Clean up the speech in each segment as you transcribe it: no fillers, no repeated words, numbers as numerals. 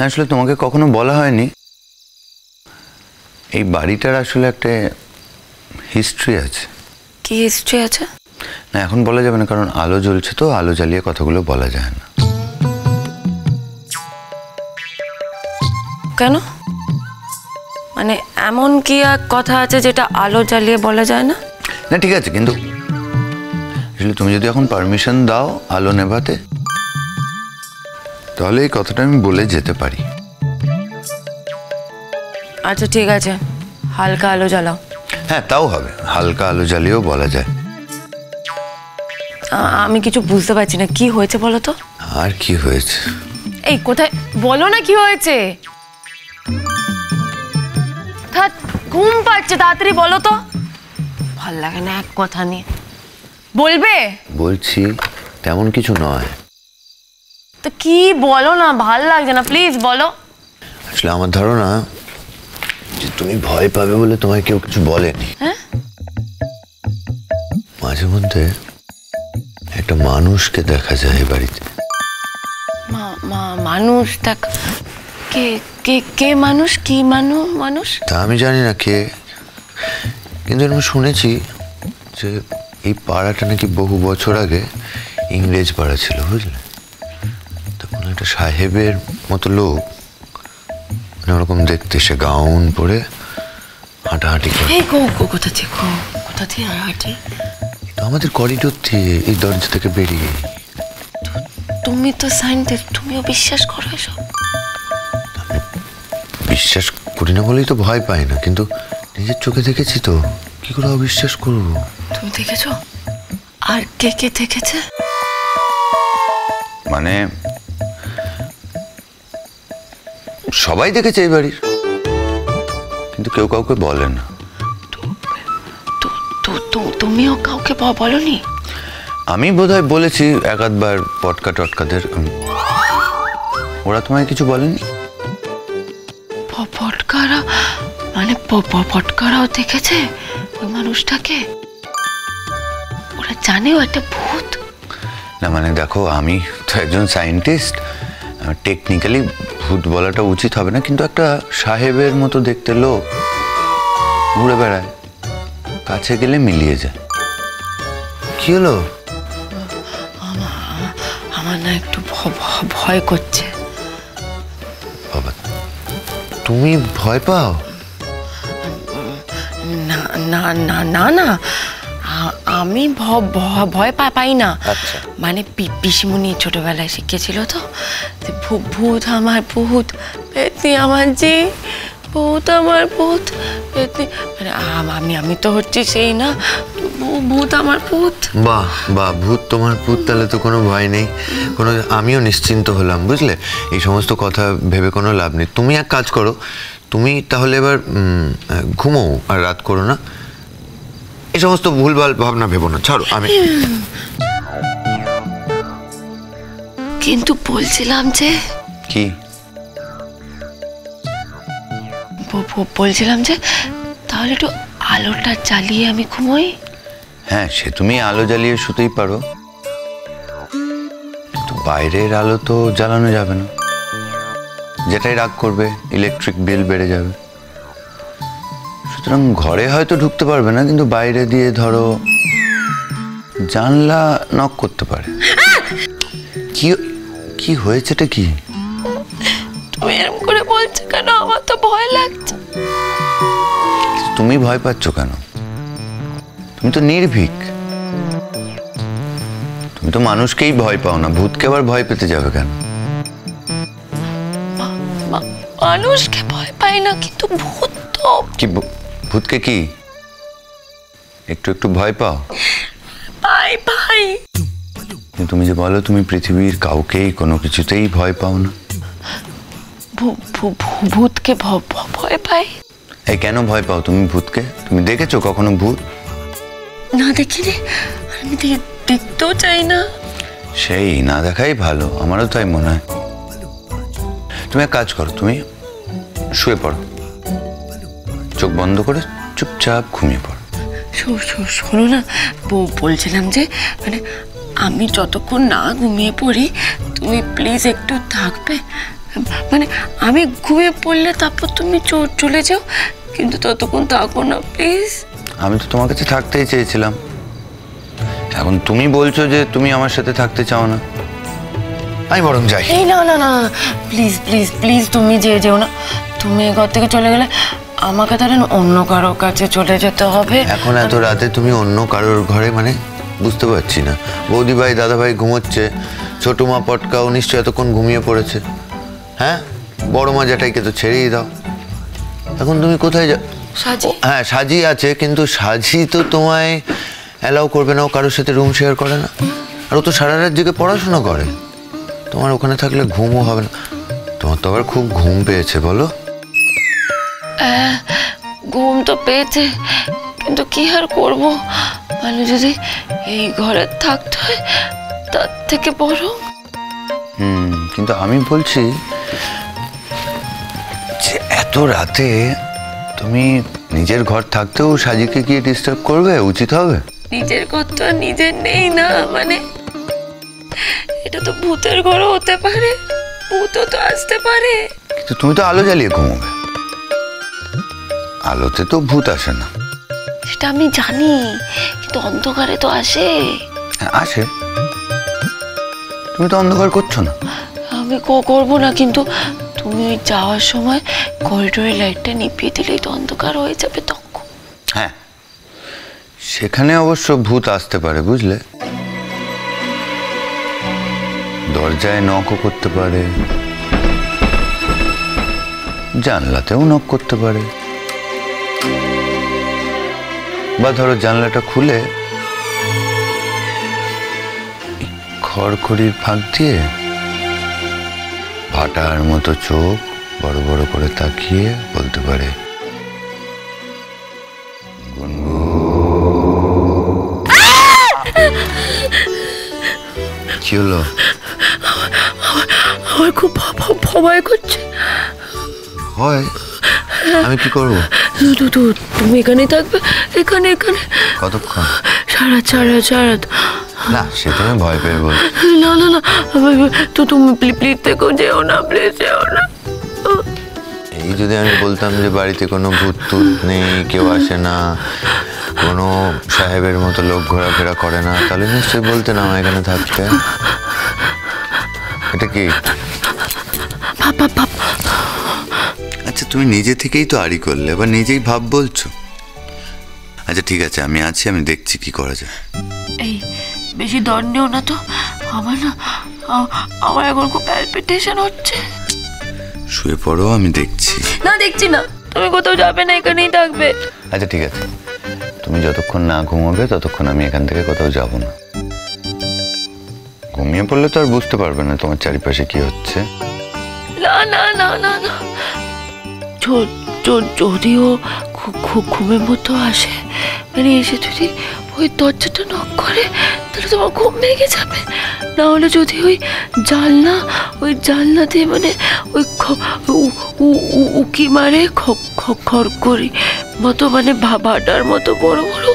আসলে তোমাকে কখনো বলা হয়নি, এই বাড়িটার আসলে একটা হিস্ট্রি আছে। কি হিস্ট্রি আছে? না, এখন বলা যাবে না, কারণ আলো জ্বলছে তো, আলো জ্বালিয়ে কথাগুলো বলা যায় না। কেন? মানে এমন কি এক কথা আছে যেটা আলো জ্বালিয়ে বলা যায় না? না ঠিক আছে, কিন্তু আসলে তুমি যদি এখন পারমিশন দাও আলো নেভাতে, তাহলে এই কথাটা আমি বলে যেতে পারি। আচ্ছা ঠিক আছে, হালকা আলো জ্বালাও। হ্যাঁ তাও হবে, হালকা আলো জ্বালিয়েও বলা যায়। আমি কিছু বুঝতে পারছি না, কি হয়েছে বলো তো? আর কি হয়েছে? এই কোথায় বলো না কি হয়েছে। ঘুম পাচ্ছে, তাড়াতাড়ি বলো তো। ভাল লাগে না এক কথা নিয়ে। বলবে? বলছি তেমন কিছু নয়। তো কি বলো না, ভাল লাগছে না, প্লিজ বলো। আসলে আমার ধারণা যে তুমি ভয় পাবে বলে তোমায় কেউ কিছু বলেনি। হ্যাঁ, মাঝে মধ্যে একটা মানুষকে দেখা যায় এই বাড়িতে। মানুষ দেখ? কে কে কে মানুষ? কি মানুষ? তা আমি জানি না কে, কিন্তু আমি শুনেছি যে এই পাড়াটা নাকি বহু বছর আগে ইংরেজ পাড়া ছিল, বুঝলে? তখন একটা সাহেবের মতো লোক, মানে ওরকম দেখতে, সে গাউন পরে হাঁটাহাঁটি করে। কোথা থেকে হাঁটে? তো আমাদের করিডোর থেকে, এই দরজা থেকে বেরিয়ে। তুমি তো সায়েন্টিস্ট, তুমিও বিশ্বাস করো এসব? বিশ্বাস করি না বলেই তো ভয় পাই না, কিন্তু নিজের চোখে দেখেছি তো, কি করে অবিশ্বাস করবো? তুমি দেখেছো? আর কে কে দেখেছে? মানে সবাই দেখেছে এই বাড়ির, কিন্তু কেউ কাউকে বলে না। তুমিও কাউকে বলনি? আমি বোধহয় বলেছি এক আধবার পটকা টটকাদের। ওরা তোমায় কিছু বলেনি? পটকারা? মানে পটকারাও দেখেছে ওই মানুষটাকে? ওরা জানেও একটা ভূত? না মানে দেখো, আমি তো একজন সায়েন্টিস্ট, টেকনিক্যালি ভূত বলাটা উচিত হবে না, কিন্তু একটা সাহেবের মতো দেখতে লোক ঘুরে বেড়ায়, কাছে গেলে মিলিয়ে যায়। কি হলো? আমার না একটু ভয় করছে। বাবা, তুমি ভয় পাও? না না না না না, আমি ভয় পাই না। আচ্ছা। মানে পিসিমণি ছোটবেলায় শিখেছিল তো, ভূত আমার ভূত, পেতনি আমার জি, ভূত আমার ভূত, পেতনি। মানে আমি তো হচ্ছি সেই না, ভূত আমার ভূত। বাহ বাহ, ভূত তোমার ভূত, তাহলে তো কোনো ভয় নেই, কোনো। আমিও নিশ্চিন্ত হলাম, বুঝলে? এই সমস্ত কথা ভেবে কোনো লাভ নেই। তুমি এক কাজ করো, তুমি তাহলে এবার ঘুমোও, আর রাত করো না। এই সমস্ত ভুলভাল ভাবনা ভেবো না, ছাড়ো। আমি কিন্তু বলছিলাম যে, কি বলছিলাম যে তাহলে একটু আলোটা জ্বালিয়ে আমি ঘুমোই। হ্যাঁ, সে তুমি আলো জ্বালিয়ে শুতেই পারো, কিন্তু বাইরের আলো তো জ্বালানো যাবে না। যেটাই রাগ করবে, ইলেকট্রিক বিল বেড়ে যাবে। সুতরাং ঘরে হয়তো ঢুকতে পারবে না, কিন্তু বাইরে দিয়ে ধরো জানলা নক করতে পারে। কি কি হয়েছেটা কি? তুমি এরকম করে বলছো কেন? আমার তো ভয় লাগছে। তুমি ভয় পাচ্ছ কেন? তুমি তো নির্ভীক, তুমি তো মানুষকেই ভয় পাও না, ভূতকে আবার ভয় পেতে যাবে কেন? মানুষকে ভয় পাই না, কিন্তু ভূত তো। কি ভূতকে কি একটু একটু ভয় পাও? পাই। তুমি যে বলো তুমি পৃথিবীর কাউকেই কোনো কিছুতেই ভয় পাও না। ভূতকে ভয় পাই? এই কেন ভয় পাও তুমি ভূতকে? তুমি দেখেছো কখনো ভূত? না, দেখিনি। আমি দেখতেও চাই না। সেই না দেখাই ভালো, আমারও তাই মনে হয়। তুমি এক কাজ করো, তুমি শুয়ে পড়ো, চোখ বন্ধ করে চুপচাপ ঘুমিয়ে পড়ো। শোনো না, বলছিলাম যে মানে আমি যতক্ষণ না ঘুমিয়ে পড়ি, তুমি প্লিজ একটু থাকবে, মানে আমি ঘুমিয়ে পড়লে তারপর তুমি চলে যাও, কিন্তু ততক্ষণ থাকো না প্লিজ। আমি তো তোমার কাছে থাকতেই চেয়েছিলাম, এখন তুমি বলছো যে তুমি আমার সাথে থাকতে চাও না, আমি বরং যাই। এই না না না, প্লিজ প্লিজ প্লিজ, তুমি যেও না। তুমি এই ঘর থেকে চলে গেলে আমাকে তাহলে অন্য কারোর কাছে চলে যেতে হবে। এখন এত রাতে তুমি অন্য কারোর ঘরে, মানে বুঝতে পারছি না। বৌদি ভাই দাদা ভাই ঘুমোচ্ছে, ছোট মা পটকাও নিশ্চয় এতক্ষণ ঘুমিয়ে পড়েছে। হ্যাঁ, বড় মা জ্যাঠাইকে তো ছেড়েই দাও। এখন তুমি কোথায় যা? সাজি? হ্যাঁ, সাজি আছে, কিন্তু সাজি তো তোমায় অ্যালাউ করবে না, ও কারোর সাথে রুম শেয়ার করে না। আর ও তো সারা রাত জেগে পড়াশোনা করে, তোমার ওখানে থাকলে ঘুমও হবে না। তোমার তো আবার খুব ঘুম পেয়েছে বলো? ঘুম তো পেয়েছে, কিন্তু কি আর করবো, মানে যদি এই ঘরে থাকতে হয় তার থেকে বড়। কিন্তু আমি বলছি যে এত রাতে তুমি নিজের ঘর থাকতেও সাজিকে গিয়ে ডিস্টার্ব করবে? উচিত হবে? নিজের ঘর তো আর নিজের নেই না, মানে এটা তো ভূতের ঘরও হতে পারে, ভূতও তো আসতে পারে। কিন্তু তুমি তো আলো জ্বালিয়ে ঘুমোবে, আলোতে তো ভূত আসে না। সেটা আমি জানি, কিন্তু অন্ধকারে তো আসে। হ্যাঁ, আসে, তুমি তো অন্ধকার করছো না। আমি করবো না, কিন্তু তুমি ওই যাওয়ার সময় করিডোরের লাইটটা নিভিয়ে দিলেই তো অন্ধকার হয়ে যাবে তখন। হ্যাঁ, সেখানে অবশ্য ভূত আসতে পারে, বুঝলে। দরজায় নকও করতে পারে, জানলাতেও নক করতে পারে, বা ধরো জানলাটা খুলে খড়খড়ির ফাঁক দিয়ে ভাটার মতো চোখ বড় বড় করে তাকিয়ে বলতে পারে, কি হলো? আমার খুব ভয় করছে। হয়, আমি কি করবো? তুমি এখানেই থাকবে, এখানে এখানে কতক্ষণ? সারা না, সে তুমি ভয় পেয়ে বল। না না না, তো তুমি প্লিজ দেখো, যেও না, প্লিজ যেও না। এই যদি আমি বলতাম যে বাড়িতে কোনো ভূত টুত নেই, কেউ আসে না, কোনো সাহেবের মতো লোক ঘোরাফেরা করে না, তাহলে নিশ্চয়ই বলতে না আমার এখানে থাকতে। এটা কি? আচ্ছা, তুমি নিজে থেকেই তো আড়ি করলে, আবার নিজেই ভাব বলছো। আচ্ছা ঠিক আছে, আমি আছি, আমি দেখছি কি করা যায়। এই বেশি দর নেও না তো, আমার এখন খুব প্যালপিটেশন হচ্ছে। শুয়ে পড়ো, আমি দেখছি। না, দেখছি না, তুমি কোথাও যাবে না, এখানেই থাকবে। আচ্ছা ঠিক আছে, তুমি যতক্ষণ না ঘুমাবে ততক্ষণ আমি এখান থেকে কোথাও যাব না। ঘুমিয়ে পড়লে তো আর বুঝতে পারবে না তোমার চারিপাশে কি হচ্ছে। না না না না না, যদিও ঘুমের মতো আসে, মানে এসে যদি ওই দরজাটা নক করে, তাহলে তোমার ঘুম ভেঙে যাবে। না হলে যদি ওই জানলা দিয়ে মানে ওই উকি মারে খড়খড়ি মতো, মানে ভাটার মতো বড় বড়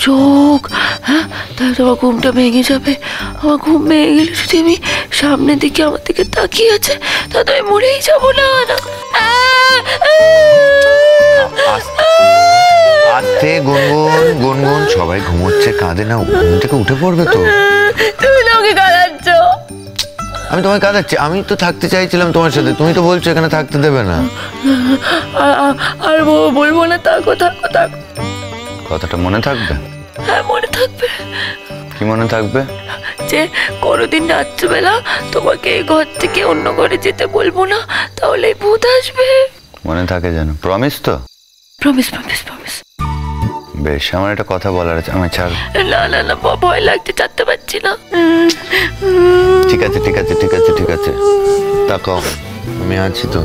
চোখ, হ্যাঁ, তাহলে তোমার ঘুমটা ভেঙে যাবে। আমার ঘুম ভেঙে গেলে যদি আমি সামনের দিকে আমার দিকে তাকিয়ে আছে, তাহলে আমি মরেই যাবো। না না, আস্তে গুনগুন, সবাই ঘুমোচ্ছে, কাঁদে না, ঘুম থেকে উঠে পড়বে তো। তুমি আমাকে কাঁদাচ্ছ। আমি তোমায় কাঁদাচ্ছি? আমি তো থাকতে চাইছিলাম তোমার সাথে, তুমি তো বলছো এখানে থাকতে দেবে না। আর বলবো না, থাকো থাকো থাকো। কথাটা মনে থাকবে? হ্যাঁ, মনে থাকবে। কি মনে থাকবে? যে কোনোদিন রাত্রিবেলা তোমাকে এই ঘর থেকে অন্য ঘরে যেতে বলবো না, তাহলে ভূত আসবে। মনে থাকে যেন, প্রমিস তো? Promise promise promise. বেশ, আমার একটা কথা বলার আছে, আমি ছাড়। না না না, ভয় লাগছে, ছাড়তে পারছি না। ঠিক আছে ঠিক আছে ঠিক আছে ঠিক আছে, তাকাও, আমি আছি তো।